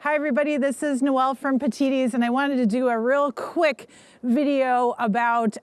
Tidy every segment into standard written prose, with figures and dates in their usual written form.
Hi everybody, this is Noelle from Petitti's, and I wanted to do a real quick video about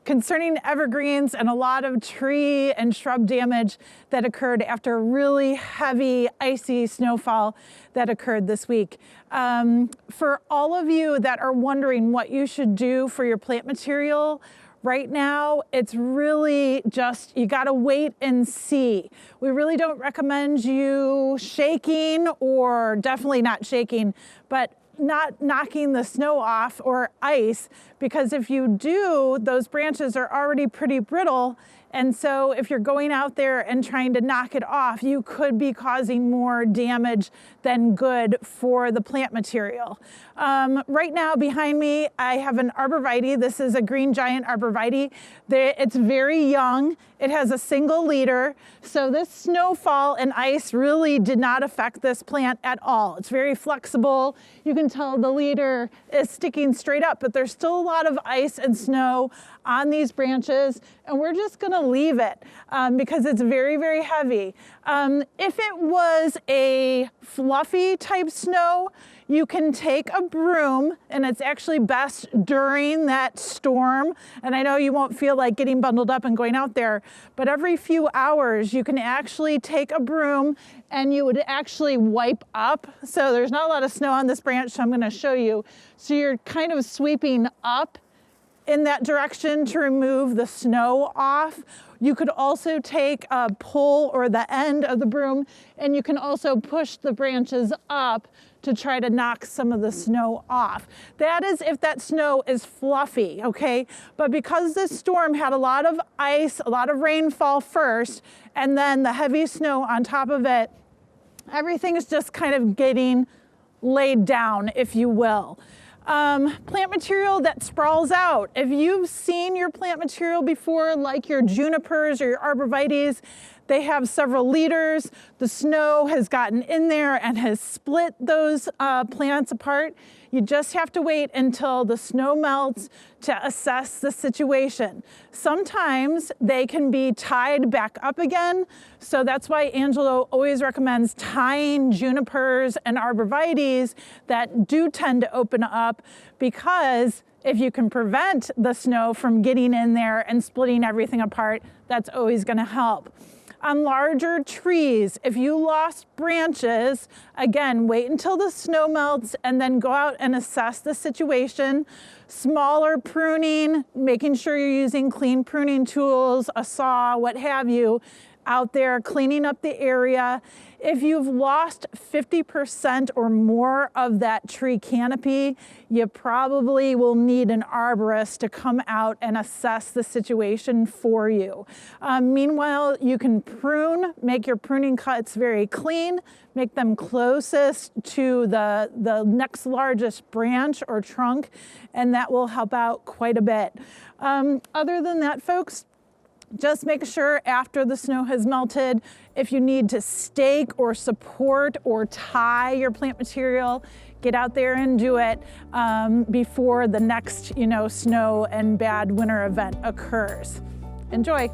concerning evergreens and a lot of tree and shrub damage that occurred after a really heavy, icy snowfall that occurred this week. For all of you that are wondering what you should do for your plant material, right now, it's really just, you gotta wait and see. We really don't recommend you shaking, or definitely not shaking, but not knocking the snow off or ice, because if you do, those branches are already pretty brittle. And so if you're going out there and trying to knock it off, you could be causing more damage than good for the plant material. Right now behind me, I have an arborvitae. This is a green giant arborvitae. It's very young. It has a single leader. So this snowfall and ice really did not affect this plant at all. It's very flexible. You can tell the leader is sticking straight up, but there's still a lot of ice and snow on these branches, and we're just gonna leave it because it's very, very heavy. If it was a fluffy type snow, you can take a broom, and it's actually best during that storm. And I know you won't feel like getting bundled up and going out there, but every few hours you can actually take a broom and you would actually wipe up. So there's not a lot of snow on this branch, so I'm gonna show you. So you're kind of sweeping up in that direction to remove the snow off. You could also take a pole or the end of the broom, and you can also push the branches up to try to knock some of the snow off. That is if that snow is fluffy, okay? But because this storm had a lot of ice, a lot of rainfall first, and then the heavy snow on top of it, everything is just kind of getting laid down, if you will. Plant material that sprawls out. If you've seen your plant material before, like your junipers or your arborvitaes, they have several leaders. The snow has gotten in there and has split those plants apart. You just have to wait until the snow melts to assess the situation. Sometimes they can be tied back up again. So that's why Angelo always recommends tying junipers and arborvitaes that do tend to open up, because if you can prevent the snow from getting in there and splitting everything apart, that's always gonna help. On larger trees, if you lost branches, again, wait until the snow melts and then go out and assess the situation. Smaller pruning, making sure you're using clean pruning tools, a saw, what have you, out there cleaning up the area. If you've lost 50% or more of that tree canopy, you probably will need an arborist to come out and assess the situation for you. Meanwhile, you can prune, make your pruning cuts very clean, make them closest to the next largest branch or trunk, and that will help out quite a bit. Other than that, folks, just make sure after the snow has melted, if you need to stake or support or tie your plant material, get out there and do it before the next, snow and bad winter event occurs. Enjoy.